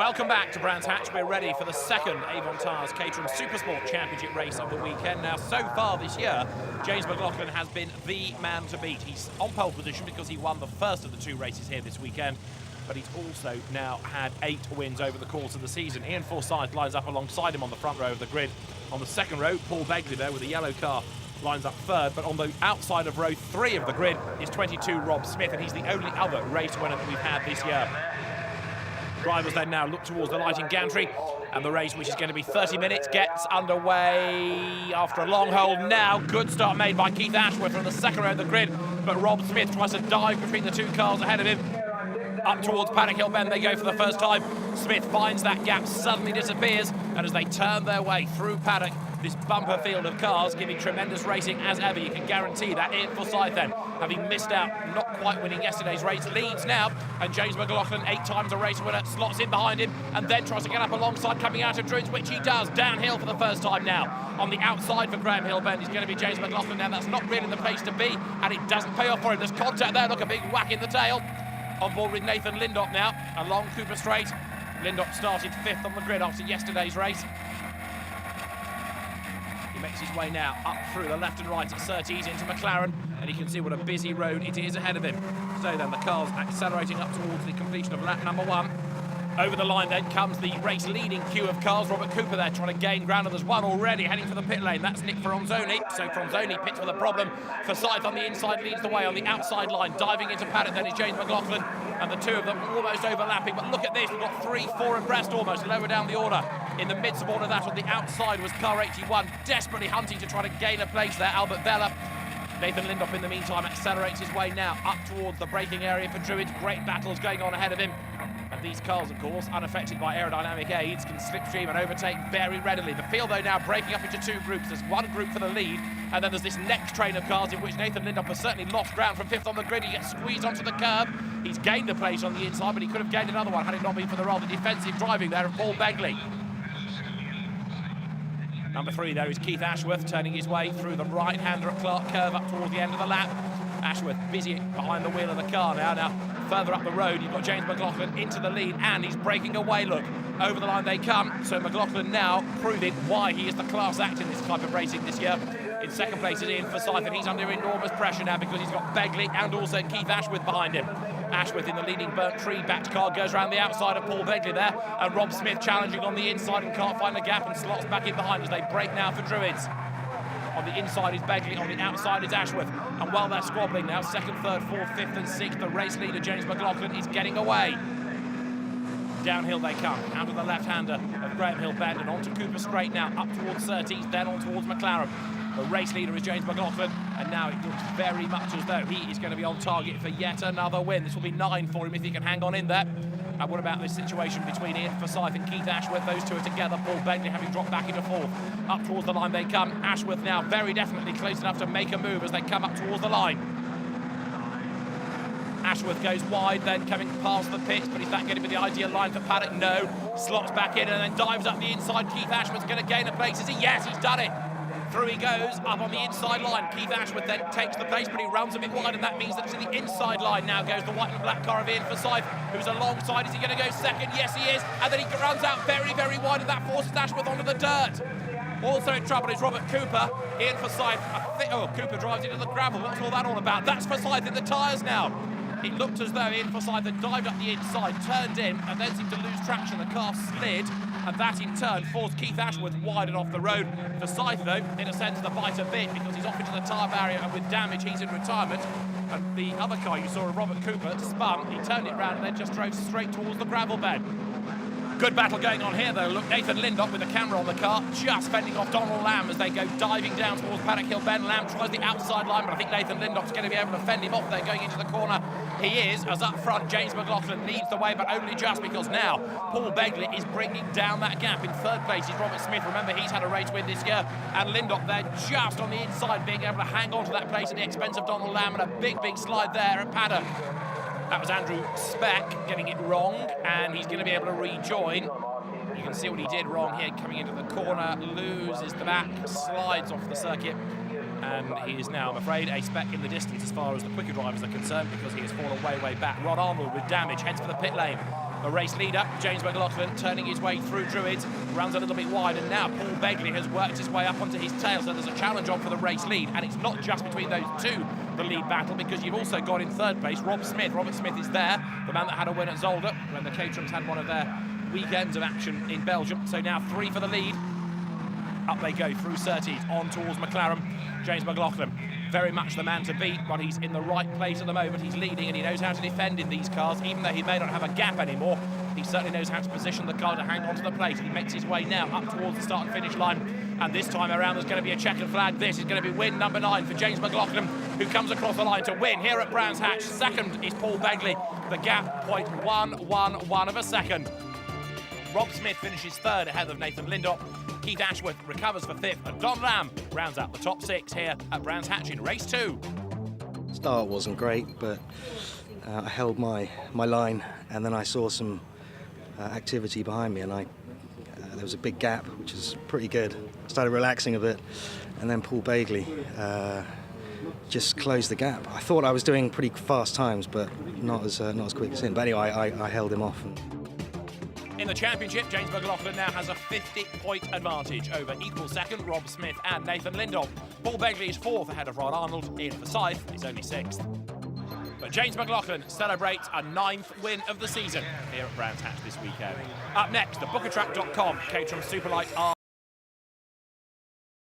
Welcome back to Brands Hatch. We're ready for the second Avon Tyres Caterham Supersport Championship race of the weekend. Now, so far this year, James Maclachlan has been the man to beat. He's on pole position because he won the first of the two races here this weekend, but he's also now had 8 wins over the course of the season. Ian Forsyth lines up alongside him on the front row of the grid. On the second row, Paul Begley there with a yellow car lines up third, but on the outside of row 3 of the grid is 22 Rob Smith, and he's the only other race winner that we've had this year. Drivers then now look towards the lighting gantry, and the race, which is going to be 30 minutes, gets underway after a long hold now. Good start made by Keith Ashworth from the second row of the grid, but Rob Smith tries to dive between the two cars ahead of him. Up towards Paddock Hill Bend they go for the first time. Smith finds that gap, suddenly disappears, and as they turn their way through Paddock, this bumper field of cars giving tremendous racing as ever. You can guarantee that. Ian Forsyth then, having missed out, not quite winning yesterday's race, leads now, and James Maclachlan, 8 times a race winner, slots in behind him and then tries to get up alongside, coming out of Druids, which he does, downhill for the first time now. On the outside for Graham Hill Bend is going to be James Maclachlan now. That's not really the place to be, and it doesn't pay off for him. There's contact there, look, a big whack in the tail. On board with Nathan Lindop now, along Cooper Straight. Lindop started 5th on the grid after yesterday's race. He makes his way now up through the left and right at Surtees into McLaren, and you can see what a busy road it is ahead of him. So then the car's accelerating up towards the completion of lap number 1. Over the line then comes the race-leading queue of cars. Robert Cooper there trying to gain ground, and there's one already heading for the pit lane. That's Nick Franzoni. So Franzoni pits for the problem. Forsyth on the inside leads the way on the outside line. Diving into paddock then is James Maclachlan, and the two of them almost overlapping. But look at this, we've got 3, 4 abreast almost, lower down the order. In the midst of all of that, on the outside was car 81, desperately hunting to try to gain a place there, Albert Vella. Nathan Lindop in the meantime accelerates his way now up towards the braking area for Druids. Great battles going on ahead of him. And these cars, of course, unaffected by aerodynamic aids, can slipstream and overtake very readily. The field, though, now breaking up into 2 groups. There's one group for the lead, and then there's this next train of cars in which Nathan Lindop has certainly lost ground from 5th on the grid. He gets squeezed onto the curb. He's gained a place on the inside, but he could have gained another one had it not been for the rather defensive driving there of Paul Begley. Number 3 there is Keith Ashworth, turning his way through the right-hander at Clark Curve up towards the end of the lap. Ashworth busy behind the wheel of the car now. Further up the road, you've got James Maclachlan into the lead, and he's breaking away, look. Over the line they come, so Maclachlan now proving why he is the class act in this type of racing this year. In second place is Ian Forsyth, and he's under enormous pressure now because he's got Begley and also Keith Ashworth behind him. Ashworth in the leading burnt tree-backed car goes around the outside of Paul Begley there, and Rob Smith challenging on the inside and can't find the gap and slots back in behind as they break now for Druids. On the inside is Begley, on the outside is Ashworth. And while they're squabbling now, 2nd, 3rd, 4th, 5th and 6th, the race leader, James Maclachlan, is getting away. Downhill they come, out of the left-hander of Graham Hill Bend and onto Cooper Straight now, up towards Surtees, then on towards McLaren. The race leader is James Maclachlan, and now it looks very much as though he is going to be on target for yet another win. This will be 9 for him if he can hang on in there. And what about this situation between Ian Forsyth and Keith Ashworth? Those two are together, Paul Begley having dropped back into 4th. Up towards the line they come. Ashworth now very definitely close enough to make a move as they come up towards the line. Ashworth goes wide, then coming past the pits, but is that going to be the ideal line for Paddock? No. Slots back in and then dives up the inside. Keith Ashworth's going to gain a place. Is he? Yes, he's done it. Through he goes, up on the inside line. Keith Ashworth then takes the place, but he runs a bit wide, and that means that to the inside line now goes the white and black car of Ian Forsyth, who's alongside. Is he going to go second? Yes, he is. And then he runs out very, very wide, and that forces Ashworth onto the dirt. Also in trouble is Robert Cooper. Ian Forsyth, Cooper drives into the gravel. What's all that all about? That's Forsyth in the tyres now. It looked as though Ian Forsyth had dived up the inside, turned in, and then seemed to lose traction. The car slid, and that in turn forced Keith Ashworth wide and off the road. Forsyth, though, in a sense, the bite a bit because he's off into the tyre barrier, and with damage, he's in retirement. And the other car you saw, Robert Cooper, spun, he turned it round and then just drove straight towards the gravel bed. Good battle going on here, though. Look, Nathan Lindop with the camera on the car, just fending off Donald Lamb as they go diving down towards Paddock Hill Bend. Lamb tries the outside line, but I think Nathan Lindop's going to be able to fend him off there going into the corner. He is, as up front, James Maclachlan leads the way, but only just because now Paul Begley is bringing down that gap. In 3rd place is Robert Smith. Remember, he's had a race win this year. And Lindop there just on the inside, being able to hang on to that place at the expense of Donald Lamb, and a big, big slide there at Paddock. That was Andrew Speck getting it wrong, and he's going to be able to rejoin. You can see what he did wrong here, coming into the corner, loses the back, slides off the circuit, and he is now, I'm afraid, a speck in the distance as far as the quicker drivers are concerned because he has fallen way, way back. Rod Arnold with damage, heads for the pit lane. The race leader, James Maclachlan, turning his way through Druids, runs a little bit wide, and now Paul Begley has worked his way up onto his tail, so there's a challenge on for the race lead, and it's not just between those two, the lead battle, because you've also got in third place Rob Smith. Robert Smith is there, the man that had a win at Zolder when the Caterhams had one of their weekends of action in Belgium. So now 3 for the lead. Up they go through Surtees, on towards McLaren. James Maclachlan, very much the man to beat, but he's in the right place at the moment. He's leading and he knows how to defend in these cars, even though he may not have a gap anymore. He certainly knows how to position the car to hang onto the plate. He makes his way now up towards the start and finish line. And this time around, there's going to be a checkered flag. This is going to be win number 9 for James Maclachlan, who comes across the line to win here at Brands Hatch. Second is Paul Begley. The gap, 0.111 of a second. Rob Smith finishes third ahead of Nathan Lindop. Keith Ashworth recovers for 5th, and Don Lamb rounds out the top 6 here at Brands Hatch in race 2. Start wasn't great, but I held my line, and then I saw some activity behind me, and there was a big gap, which is pretty good. I started relaxing a bit, and then Paul Begley just closed the gap. I thought I was doing pretty fast times, but not as quick as him. But anyway, I held him off. In the championship, James Maclachlan now has a 50-point advantage over equal second Rob Smith and Nathan Lindop. Paul Begley is 4th ahead of Ron Arnold. Ian Forsyth is only 6th. But James Maclachlan celebrates a 9th win of the season here at Brands Hatch this weekend. Up next, the Bookertrack.com Caterham Superlight R